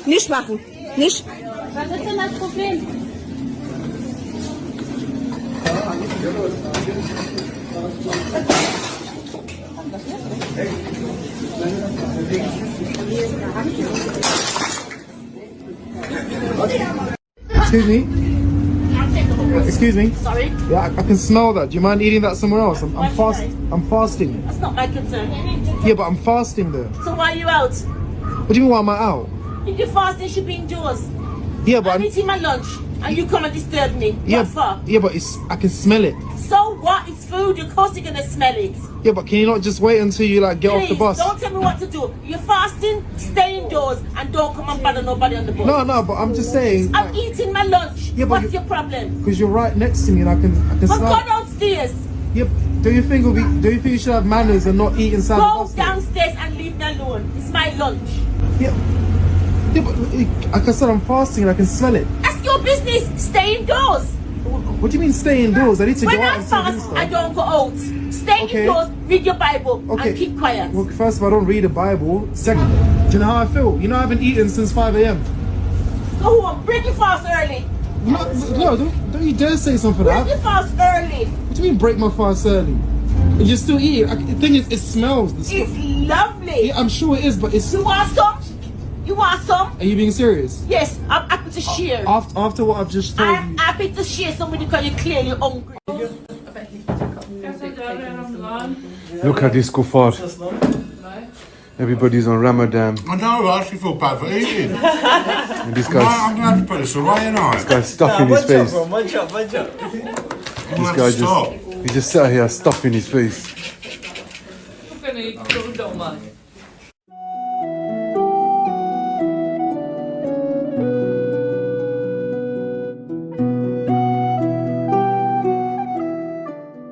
Nicht machen. Nicht. Was ist denn das Problem? Excuse me? Excuse me? Sorry? Yeah, I can smell that. Do you mind eating that somewhere else? I'm fasting. That's not my concern. Yeah, but I'm fasting though. So why are you out? What do you mean why am I out? If you're fasting, you should be indoors. Yeah, but I'm eating my lunch and you come and disturb me. What for? Yeah, but I can smell it. So what? It's food. Of course you're gonna smell it. Yeah, but can you not just wait until you like get off the bus? Don't tell me what to do. You're fasting, stay indoors and don't come and bother nobody on the bus. No, but I'm just saying. I'm eating my lunch. Yeah, but what's your problem? Because you're right next to me and I can But smell. go downstairs. Yeah, do you think you should have manners and not eat inside the Go bus? downstairs and leave me alone. It's my lunch. Yeah, but like I said, I'm fasting and I can smell it. That's your business. Stay indoors. What do you mean stay indoors? I need to When go out I and see this fast, stuff. I don't go out. Stay Okay. indoors, read your Bible, Okay. and keep quiet. Well, first of all, I don't read the Bible. Second, do you know how I feel? You know I haven't eaten since 5 a.m. Go home, break your fast early. No, don't you dare say something Break like your that. fast early. What do you mean break my fast early? And you're still eating. The thing is, it smells. The stuff. It's lovely. Yeah, I'm sure it is, but it's... You want some? You want some? Are you being serious? Yes, I'm happy to share. After what I've just told I'm you. happy to share some with you because you're clearly hungry. Look at this kuffar. Everybody's on Ramadan. I know, I actually feel bad for eating. And this I'm guy's going to have to put this away, ain't I? got stuff in his face. Munch up. I'm This going to guy have to stop. he just sat here stuff in his face.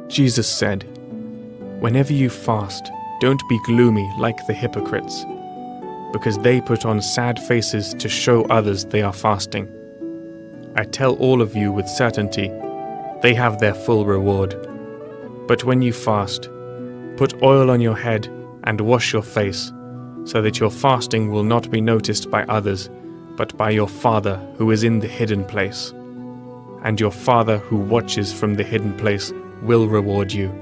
Jesus said, "Whenever you fast, don't be gloomy like the hypocrites, because they put on sad faces to show others they are fasting. I tell all of you with certainty, they have their full reward. But when you fast, put oil on your head and wash your face, so that your fasting will not be noticed by others, but by your Father who is in the hidden place. And your Father who watches from the hidden place will reward you."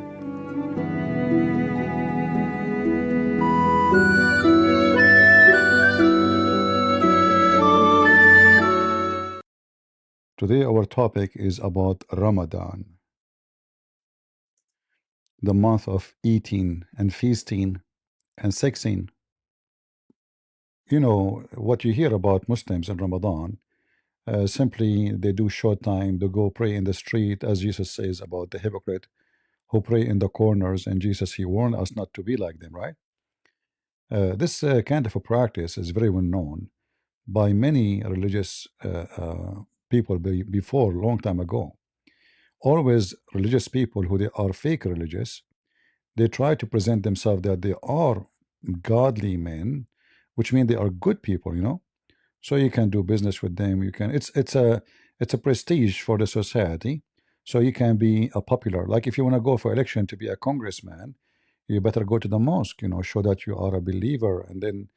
Today our topic is about Ramadan, the month of eating and feasting and sexing. You know what you hear about Muslims in Ramadan, simply they do short time, they go pray in the street, as Jesus says about the hypocrite who pray in the corners, and Jesus, he warned us not to be like them, right? This kind of a practice is very well known by many religious people before, long time ago. Always religious people who they are fake religious, they try to present themselves that they are godly men, which means they are good people, you know. So you can do business with them. You can. It's a prestige for the society. So you can be a popular. Like if you want to go for election to be a congressman, you better go to the mosque. You know, show that you are a believer, and then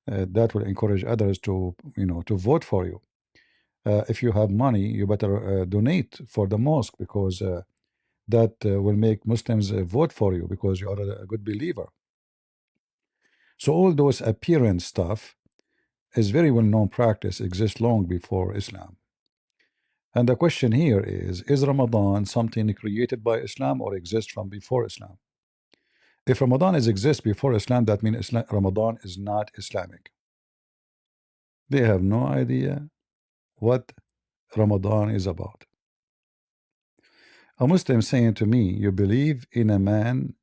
that will encourage others to to vote for you. If you have money, you better donate for the mosque, because that will make Muslims vote for you because you are a good believer. So all those appearance stuff is very well known practice, exists long before Islam. And the question here is Ramadan something created by Islam or exists from before Islam? If Ramadan exists before Islam, that means Ramadan is not Islamic. They have no idea what Ramadan is about. A Muslim saying to me, you believe in a man,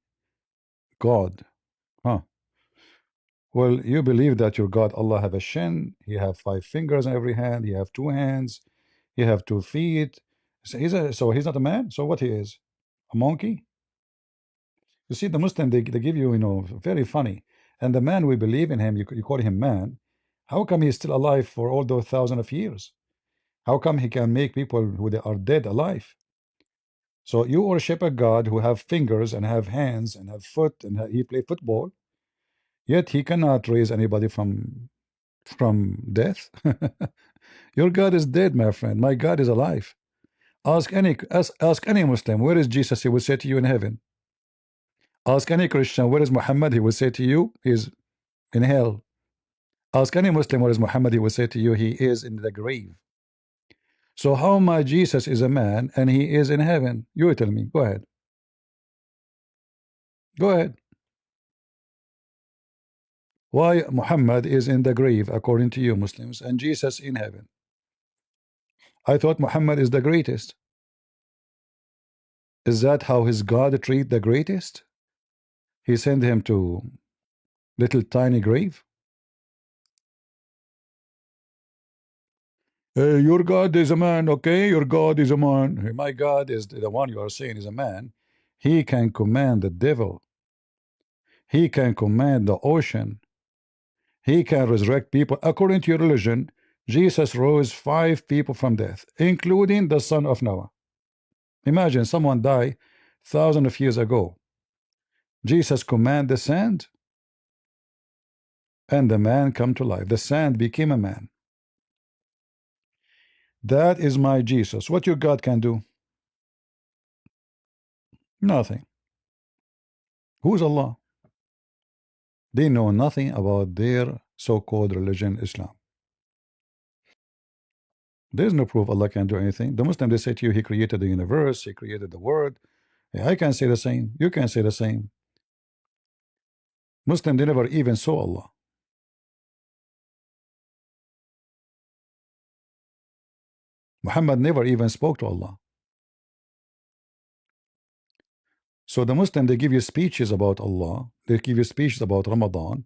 God. Huh. Well, you believe that your God, Allah, have a shin, he have 5 fingers on every hand, he have 2 hands, he have 2 feet. So he's not a man? So what he is? A monkey? You see, the Muslim, they give you, very funny. And the man, we believe in him, you call him man. How come he's still alive for all those thousands of years? How come he can make people who they are dead alive? So you worship a God who have fingers and have hands and have foot and he play football. Yet he cannot raise anybody from death. Your God is dead, my friend. My God is alive. Ask any Muslim, where is Jesus? He will say to you, in heaven. Ask any Christian, where is Muhammad? He will say to you, he is in hell. Ask any Muslim, where is Muhammad? He will say to you, he is in the grave. So how my Jesus is a man and he is in heaven? You tell me. Go ahead. Go ahead. Why Muhammad is in the grave according to you Muslims and Jesus in heaven? I thought Muhammad is the greatest. Is that how his God treat the greatest? He sent him to little tiny grave? Your God is a man, okay? Your God is a man. My God is the one you are saying is a man. He can command the devil. He can command the ocean. He can resurrect people. According to your religion, Jesus rose 5 people from death, including the son of Noah. Imagine someone died thousands of years ago. Jesus commanded the sand, and the man come to life. The sand became a man. That is my Jesus. What your God can do? Nothing. Who's Allah? They know nothing about their so-called religion, Islam. There's no proof Allah can do anything. The Muslim, they say to you, He created the universe, He created the world. I can say the same. You can say the same. Muslim, they never even saw Allah. Muhammad never even spoke to Allah. So the Muslim, they give you speeches about Allah. They give you speeches about Ramadan.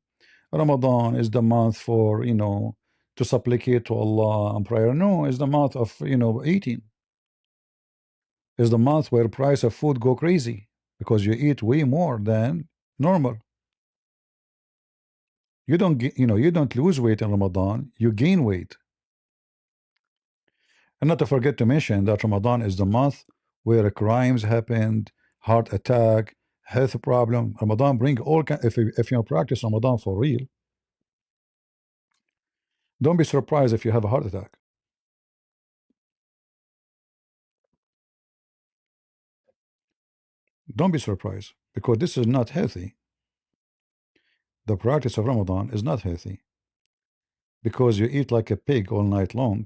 Ramadan is the month for, to supplicate to Allah and prayer. No, it's the month of, eating. It's the month where price of food go crazy because you eat way more than normal. You don't get, you don't lose weight in Ramadan, you gain weight. And not to forget to mention that Ramadan is the month where crimes happened, heart attack, health problem. Ramadan bring all kind. If you practice Ramadan for real, don't be surprised if you have a heart attack. Don't be surprised because this is not healthy. The practice of Ramadan is not healthy because you eat like a pig all night long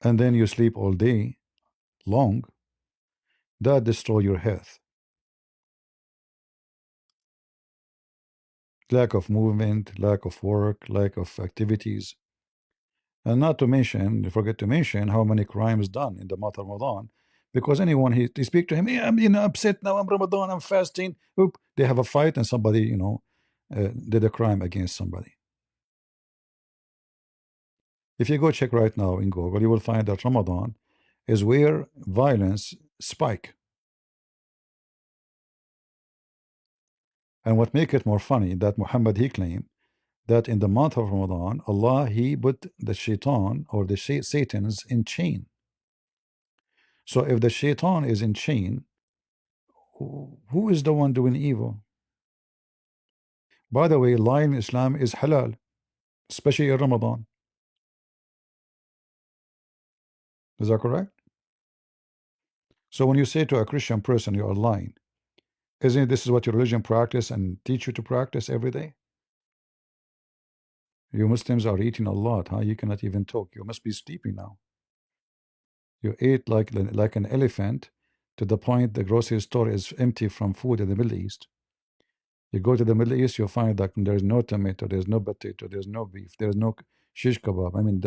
and then you sleep all day long. That destroy your health. Lack of movement, lack of work, lack of activities. And not to mention, forget to mention how many crimes done in the month of Ramadan. Because anyone he speak to him, hey, I'm upset now, I'm Ramadan, I'm fasting. Oop, they have a fight and somebody, did a crime against somebody. If you go check right now in Google, you will find that Ramadan is where violence spike. And what make it more funny that Muhammad he claimed that in the month of Ramadan, Allah he put the shaitan or the Satans in chain. So if the shaitan is in chain, who is the one doing evil? By the way, lying in Islam is halal, especially in Ramadan. Is that correct? So when you say to a Christian person you are lying, isn't this is what your religion practice and teach you to practice every day? You Muslims are eating a lot, huh? You cannot even talk. You must be sleeping now. You ate like an elephant to the point the grocery store is empty from food in the Middle East. You go to the Middle East, you'll find that there's no tomato, there's no potato, there's no beef, there's no shish kebab. I mean,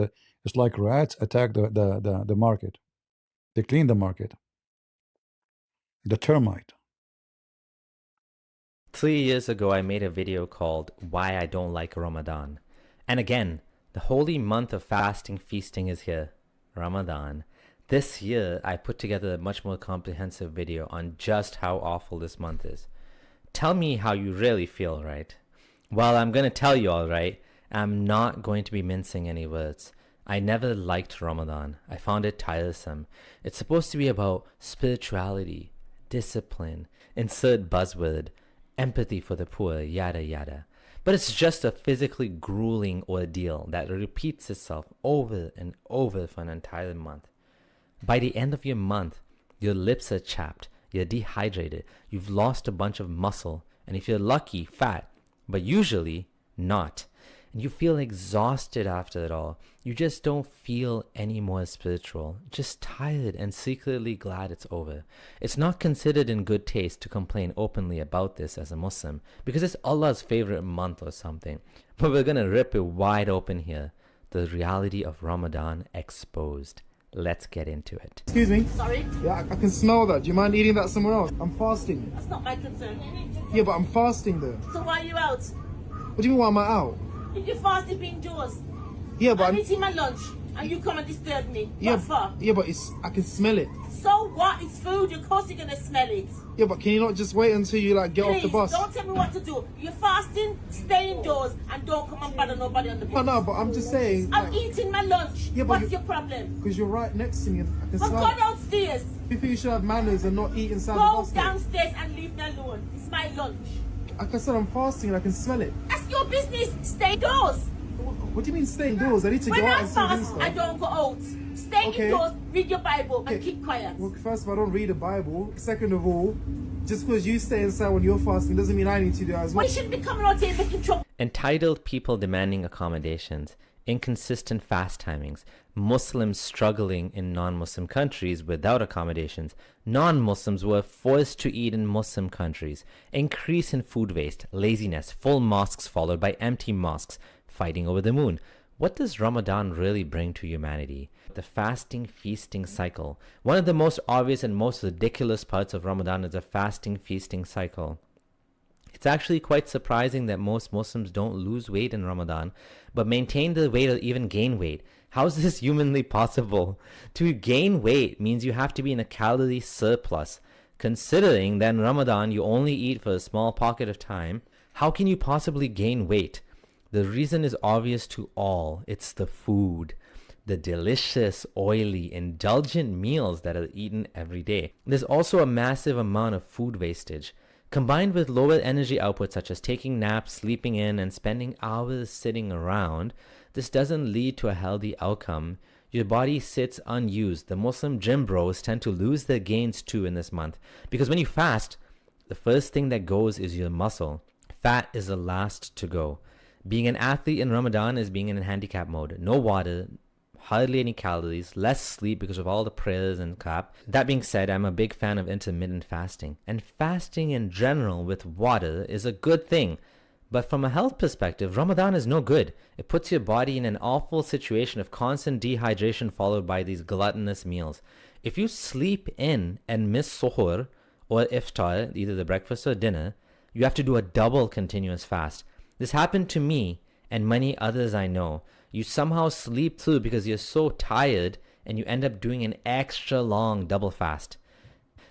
it's like rats attack the market. They clean the market. The termite. 3 years ago, I made a video called Why I Don't Like Ramadan. And again, the holy month of fasting, feasting is here, Ramadan. This year, I put together a much more comprehensive video on just how awful this month is. Tell me how you really feel, right? Well, I'm going to tell you, all right. I'm not going to be mincing any words. I never liked Ramadan. I found it tiresome. It's supposed to be about spirituality, discipline, insert buzzword. empathy for the poor, yada yada. But it's just a physically grueling ordeal that repeats itself over and over for an entire month. By the end of your month, your lips are chapped, you're dehydrated, you've lost a bunch of muscle, and if you're lucky, fat, but usually not. And you feel exhausted after it all. You just don't feel any more spiritual, just tired and secretly glad it's over. It's not considered in good taste to complain openly about this as a Muslim, because it's Allah's favorite month or something. But we're gonna rip it wide open here. The reality of Ramadan exposed. Let's get into it. Excuse me? Sorry? Yeah, I can smell that. Do you mind eating that somewhere else? I'm fasting. That's not my concern. Yeah, but I'm fasting though. So why are you out? What do you mean why am I out? If you're fasting, be indoors. Yeah, but I'm eating my lunch and you come and disturb me. yeah, What for? yeah, but I can smell it. So what? It's food. Of course you're going to smell it. Yeah, but can you not just wait until you like get off the Please, bus? don't tell me what to do. You're fasting, stay indoors and don't come and bother nobody on the bus. No, but I'm just saying. I'm eating my lunch. Yeah, but What's your problem? Because you're right next to me. I can Well, smell go downstairs. You think you should have manners and not eat inside the Go bus stop? downstairs and leave me alone. It's my lunch. Like I said, I'm fasting and I can smell it. That's your business. Stay indoors. What do you mean stay indoors? I need to When go out I and see this fast, stuff. I don't go out. Stay Okay. indoors, read your Bible, and Okay. keep quiet. Well, first of all, I don't read the Bible. Second of all, just because you stay inside when you're fasting doesn't mean I need to do that as well. Why shouldn't be coming out here making trouble? Entitled people demanding accommodations, inconsistent fast timings, Muslims struggling in non-Muslim countries without accommodations, non-Muslims were forced to eat in Muslim countries, increase in food waste, laziness, full mosques followed by empty mosques, fighting over the moon. What does Ramadan really bring to humanity? The fasting feasting cycle. One of the most obvious and most ridiculous parts of Ramadan is the fasting feasting cycle. It's actually quite surprising that most Muslims don't lose weight in Ramadan, but maintain the weight or even gain weight. How is this humanly possible? To gain weight means you have to be in a calorie surplus. Considering that in Ramadan you only eat for a small pocket of time, how can you possibly gain weight? The reason is obvious to all. It's the food. The delicious, oily, indulgent meals that are eaten every day. There's also a massive amount of food wastage. Combined with lower energy output such as taking naps, sleeping in, and spending hours sitting around, this doesn't lead to a healthy outcome. Your body sits unused. The Muslim gym bros tend to lose their gains too in this month. Because when you fast, the first thing that goes is your muscle. Fat is the last to go. Being an athlete in Ramadan is being in handicap mode. No water, hardly any calories, less sleep because of all the prayers and crap. That being said, I'm a big fan of intermittent fasting. And fasting in general with water is a good thing. But from a health perspective, Ramadan is no good. It puts your body in an awful situation of constant dehydration followed by these gluttonous meals. If you sleep in and miss suhoor or iftar, either the breakfast or dinner, you have to do a double continuous fast. This happened to me and many others I know. You somehow sleep through because you're so tired and you end up doing an extra long double fast.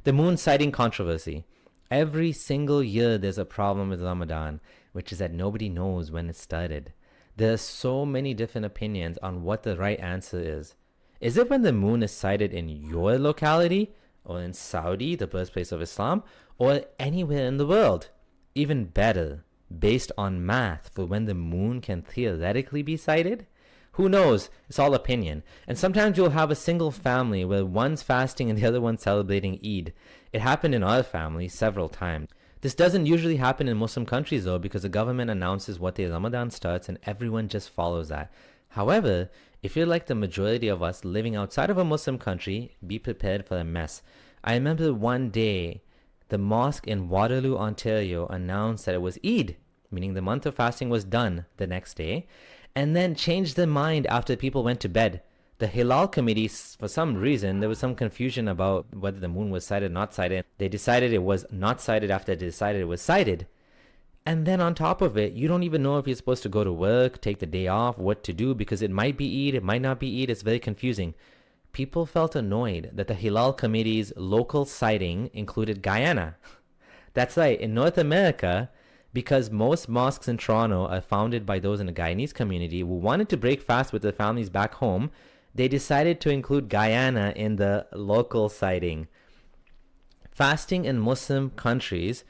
The moon sighting controversy. Every single year there's a problem with Ramadan, which is that nobody knows when it started. There are so many different opinions on what the right answer is. Is it when the moon is sighted in your locality, or in Saudi, the birthplace of Islam, or anywhere in the world? Even better, based on math for when the moon can theoretically be sighted? Who knows? It's all opinion. And sometimes you'll have a single family where one's fasting and the other one's celebrating Eid. It happened in our family several times. This doesn't usually happen in Muslim countries though, because the government announces what day Ramadan starts and everyone just follows that. However, if you're like the majority of us living outside of a Muslim country, be prepared for a mess. I remember one day, the mosque in Waterloo, Ontario announced that it was Eid, meaning the month of fasting was done the next day, and then changed their mind after people went to bed. The Hilal committee, for some reason, there was some confusion about whether the moon was sighted or not sighted. They decided it was not sighted after they decided it was sighted. And then on top of it, you don't even know if you're supposed to go to work, take the day off, what to do, because it might be Eid, it might not be Eid. It's very confusing. People felt annoyed that the Hilal Committee's local sighting included Guyana. That's right, in North America, because most mosques in Toronto are founded by those in the Guyanese community who wanted to break fast with their families back home, they decided to include Guyana in the local sighting. Fasting in Muslim countries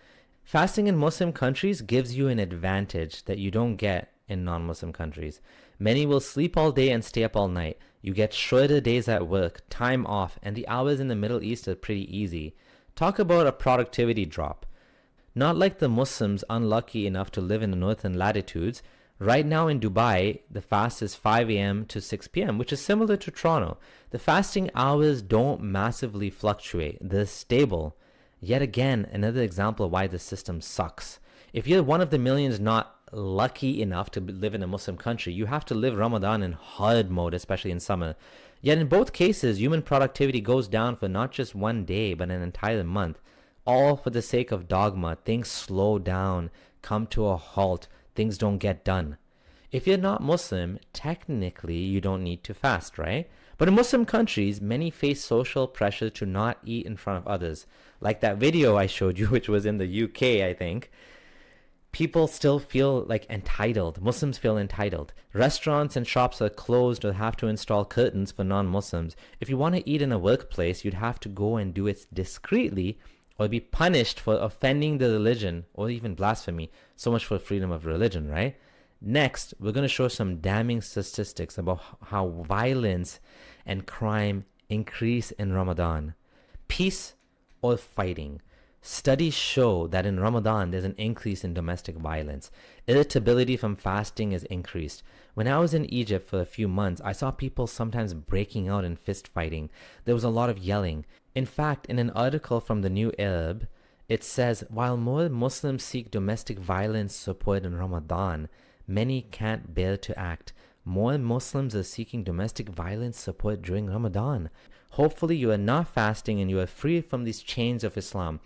Fasting in Muslim countries gives you an advantage that you don't get in non-Muslim countries. Many will sleep all day and stay up all night. You get shorter days at work, time off, and the hours in the Middle East are pretty easy. Talk about a productivity drop. Not like the Muslims unlucky enough to live in the northern latitudes. Right now in Dubai, the fast is 5 a.m. to 6 p.m., which is similar to Toronto. The fasting hours don't massively fluctuate. They're stable. Yet again, another example of why the system sucks. If you're one of the millions not lucky enough to live in a Muslim country, you have to live Ramadan in hard mode, especially in summer. Yet in both cases, human productivity goes down for not just one day, but an entire month. All for the sake of dogma. Things slow down, come to a halt, things don't get done. If you're not Muslim, technically you don't need to fast, right? But in Muslim countries, many face social pressure to not eat in front of others. Like that video I showed you, which was in the UK, I think. People still feel like entitled. Muslims feel entitled. Restaurants and shops are closed or have to install curtains for non-Muslims. If you want to eat in a workplace, you'd have to go and do it discreetly or be punished for offending the religion or even blasphemy. So much for freedom of religion, right? Next, we're going to show some damning statistics about how violence and crime increase in Ramadan. Peace or fighting? Studies show that in Ramadan, there's an increase in domestic violence. Irritability from fasting is increased. When I was in Egypt for a few months, I saw people sometimes breaking out in fist fighting. There was a lot of yelling. In fact, in an article from the New Arab, it says, while more Muslims seek domestic violence support in Ramadan, many can't bear to act. More Muslims are seeking domestic violence support during Ramadan. Hopefully you are not fasting and you are free from these chains of Islam.